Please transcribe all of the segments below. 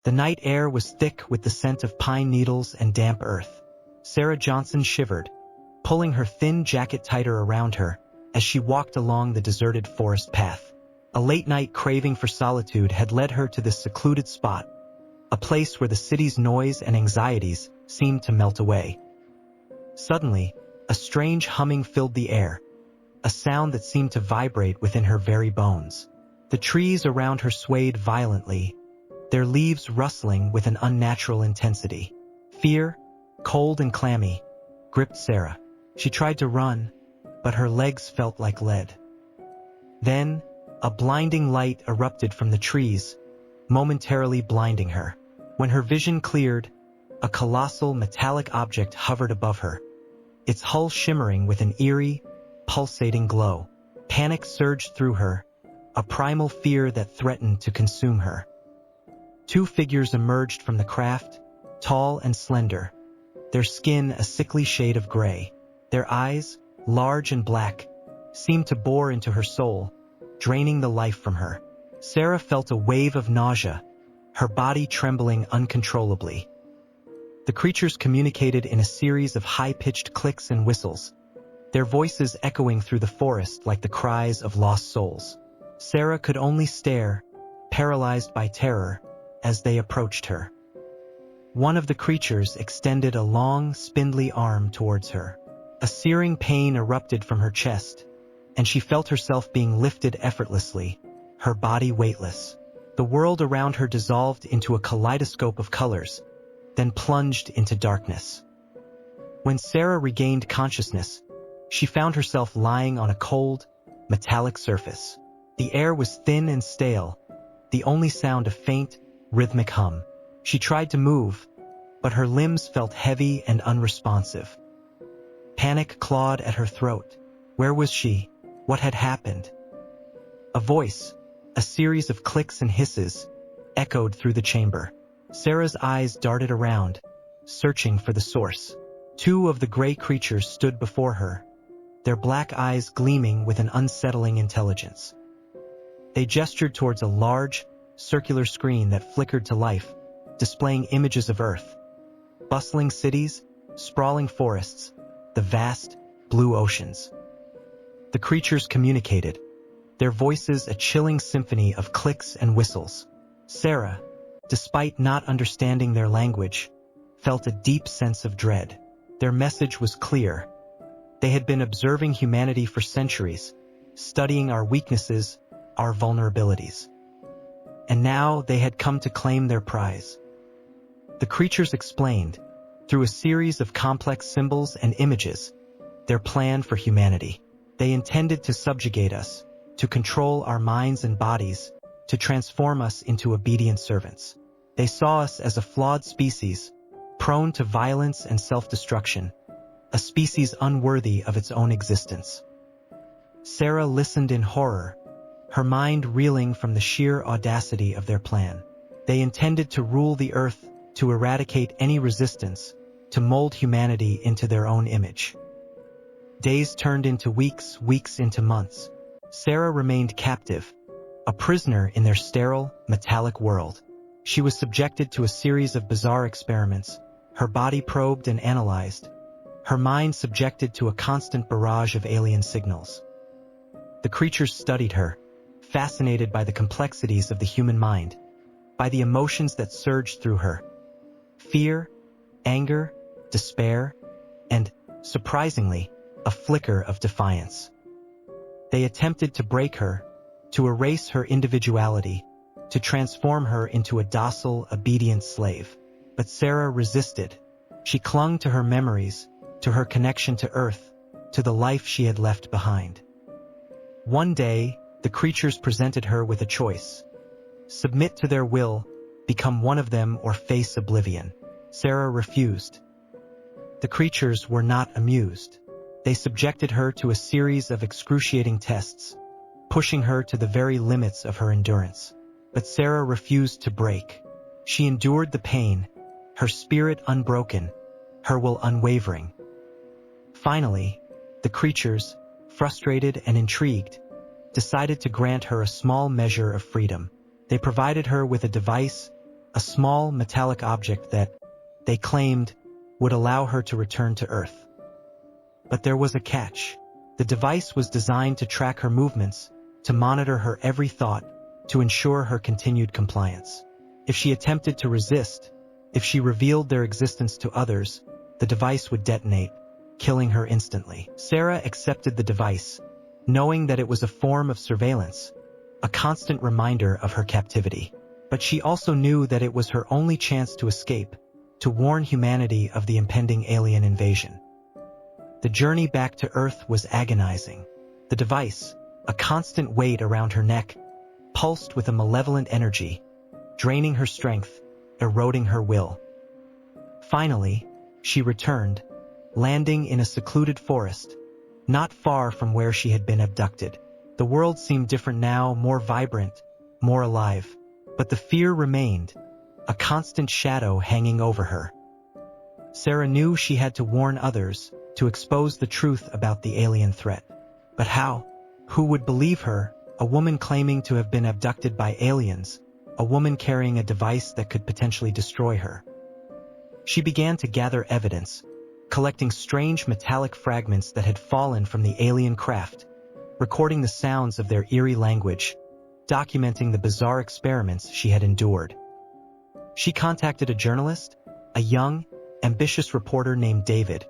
The night air was thick with the scent of pine needles and damp earth. Sarah Johnson shivered, pulling her thin jacket tighter around her as she walked along the deserted forest path. A late-night craving for solitude had led her to this secluded spot, a place where the city's noise and anxieties seemed to melt away. Suddenly, a strange humming filled the air, a sound that seemed to vibrate within her very bones. The trees around her swayed violently, their leaves rustling with an unnatural intensity. Fear, cold and clammy, gripped Sarah. She tried to run, but her legs felt like lead. Then, a blinding light erupted from the trees, momentarily blinding her. When her vision cleared, a colossal metallic object hovered above her, its hull shimmering with an eerie, pulsating glow. Panic surged through her, a primal fear that threatened to consume her. Two figures emerged from the craft, tall and slender, their skin a sickly shade of gray. Their eyes, large and black, seemed to bore into her soul, draining the life from her. Sarah felt a wave of nausea, her body trembling uncontrollably. The creatures communicated in a series of high-pitched clicks and whistles, their voices echoing through the forest like the cries of lost souls. Sarah could only stare, paralyzed by terror, as they approached her. One of the creatures extended a long, spindly arm towards her. A searing pain erupted from her chest, and she felt herself being lifted effortlessly, her body weightless. The world around her dissolved into a kaleidoscope of colors, then plunged into darkness. When Sarah regained consciousness, she found herself lying on a cold, metallic surface. The air was thin and stale, the only sound a faint, rhythmic hum. She tried to move, but her limbs felt heavy and unresponsive. Panic clawed at her throat. Where was she? What had happened? A voice, a series of clicks and hisses, echoed through the chamber. Sarah's eyes darted around, searching for the source. Two of the gray creatures stood before her, their black eyes gleaming with an unsettling intelligence. They gestured towards a large, circular screen that flickered to life, displaying images of Earth, bustling cities, sprawling forests, the vast, blue oceans. The creatures communicated, their voices a chilling symphony of clicks and whistles. Sarah, despite not understanding their language, felt a deep sense of dread. Their message was clear. They had been observing humanity for centuries, studying our weaknesses, our vulnerabilities. And now they had come to claim their prize. The creatures explained, through a series of complex symbols and images, their plan for humanity. They intended to subjugate us, to control our minds and bodies, to transform us into obedient servants. They saw us as a flawed species, prone to violence and self-destruction, a species unworthy of its own existence. Sarah listened in horror, her mind reeling from the sheer audacity of their plan. They intended to rule the earth, to eradicate any resistance, to mold humanity into their own image. Days turned into weeks, weeks into months. Sarah remained captive, a prisoner in their sterile, metallic world. She was subjected to a series of bizarre experiments, her body probed and analyzed, her mind subjected to a constant barrage of alien signals. The creatures studied her, fascinated by the complexities of the human mind, by the emotions that surged through her. Fear, anger, despair, and, surprisingly, a flicker of defiance. They attempted to break her, to erase her individuality, to transform her into a docile, obedient slave. But Sarah resisted. She clung to her memories, to her connection to Earth, to the life she had left behind. One day, the creatures presented her with a choice. Submit to their will, become one of them, or face oblivion. Sarah refused. The creatures were not amused. They subjected her to a series of excruciating tests, pushing her to the very limits of her endurance. But Sarah refused to break. She endured the pain, her spirit unbroken, her will unwavering. Finally, the creatures, frustrated and intrigued, decided to grant her a small measure of freedom. They provided her with a device, a small metallic object that, they claimed, would allow her to return to Earth. But there was a catch. The device was designed to track her movements, to monitor her every thought, to ensure her continued compliance. If she attempted to resist, if she revealed their existence to others, the device would detonate, killing her instantly. Sarah accepted the device, knowing that it was a form of surveillance, a constant reminder of her captivity. But she also knew that it was her only chance to escape, to warn humanity of the impending alien invasion. The journey back to Earth was agonizing. The device, a constant weight around her neck, pulsed with a malevolent energy, draining her strength, eroding her will. Finally, she returned, landing in a secluded forest, not far from where she had been abducted. The world seemed different now, more vibrant, more alive. But the fear remained, a constant shadow hanging over her. Sarah knew she had to warn others, to expose the truth about the alien threat. But how? Who would believe her, a woman claiming to have been abducted by aliens, a woman carrying a device that could potentially destroy her? She began to gather evidence, collecting strange metallic fragments that had fallen from the alien craft, recording the sounds of their eerie language, documenting the bizarre experiments she had endured. She contacted a journalist, a young, ambitious reporter named David,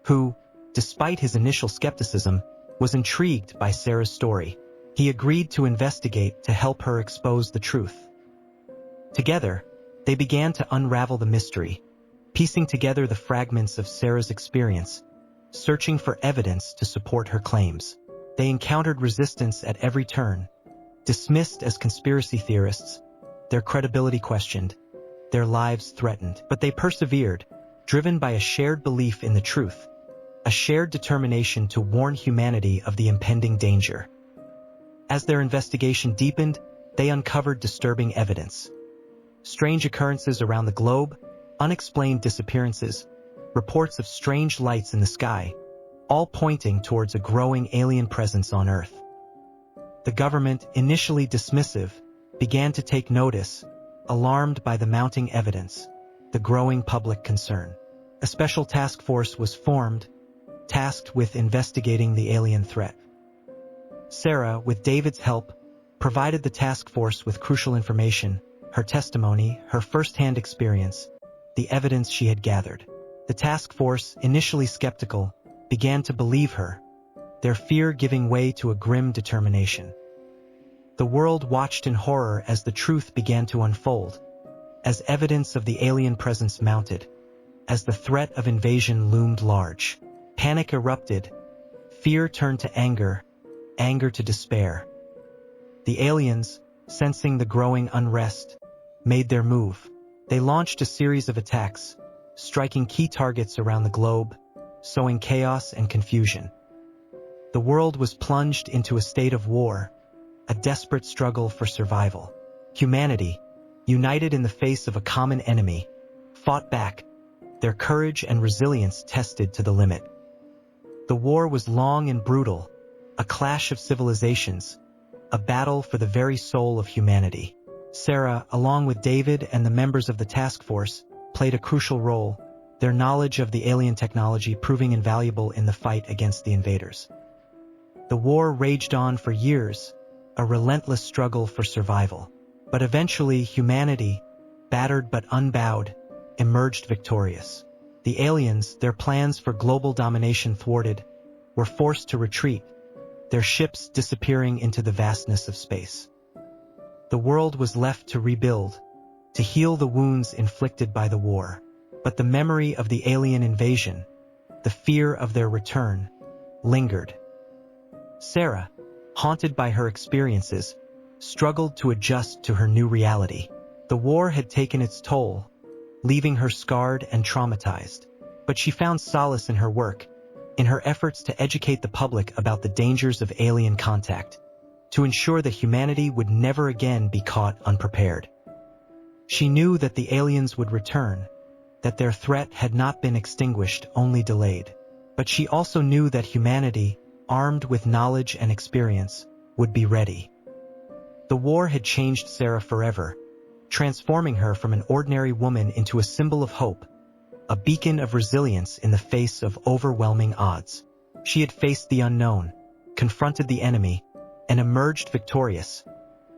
who, despite his initial skepticism, was intrigued by Sarah's story. He agreed to investigate to help her expose the truth. Together, they began to unravel the mystery, piecing together the fragments of Sarah's experience, searching for evidence to support her claims. They encountered resistance at every turn, dismissed as conspiracy theorists, their credibility questioned, their lives threatened. But they persevered, driven by a shared belief in the truth, a shared determination to warn humanity of the impending danger. As their investigation deepened, they uncovered disturbing evidence. Strange occurrences around the globe, unexplained disappearances, reports of strange lights in the sky, all pointing towards a growing alien presence on Earth. The government, initially dismissive, began to take notice, alarmed by the mounting evidence, the growing public concern. A special task force was formed, tasked with investigating the alien threat. Sarah, with David's help, provided the task force with crucial information, her testimony, her first-hand experience, the evidence she had gathered. The task force, initially skeptical, began to believe her, their fear giving way to a grim determination. The world watched in horror as the truth began to unfold, as evidence of the alien presence mounted, as the threat of invasion loomed large. Panic erupted, fear turned to anger, anger to despair. The aliens, sensing the growing unrest, made their move. They launched a series of attacks, striking key targets around the globe, sowing chaos and confusion. The world was plunged into a state of war, a desperate struggle for survival. Humanity, united in the face of a common enemy, fought back, their courage and resilience tested to the limit. The war was long and brutal, a clash of civilizations, a battle for the very soul of humanity. Sarah, along with David and the members of the task force, played a crucial role, their knowledge of the alien technology proving invaluable in the fight against the invaders. The war raged on for years, a relentless struggle for survival. But eventually humanity, battered but unbowed, emerged victorious. The aliens, their plans for global domination thwarted, were forced to retreat, their ships disappearing into the vastness of space. The world was left to rebuild, to heal the wounds inflicted by the war. But the memory of the alien invasion, the fear of their return, lingered. Sarah, haunted by her experiences, struggled to adjust to her new reality. The war had taken its toll, leaving her scarred and traumatized. But she found solace in her work, in her efforts to educate the public about the dangers of alien contact, to ensure that humanity would never again be caught unprepared. She knew that the aliens would return, that their threat had not been extinguished, only delayed. But she also knew that humanity, armed with knowledge and experience, would be ready. The war had changed Sarah forever, transforming her from an ordinary woman into a symbol of hope, a beacon of resilience in the face of overwhelming odds. She had faced the unknown, confronted the enemy, and emerged victorious,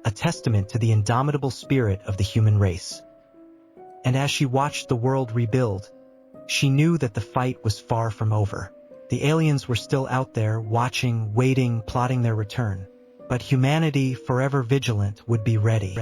a testament to the indomitable spirit of the human race. And as she watched the world rebuild, she knew that the fight was far from over. The aliens were still out there, watching, waiting, plotting their return. But humanity, forever vigilant, would be ready.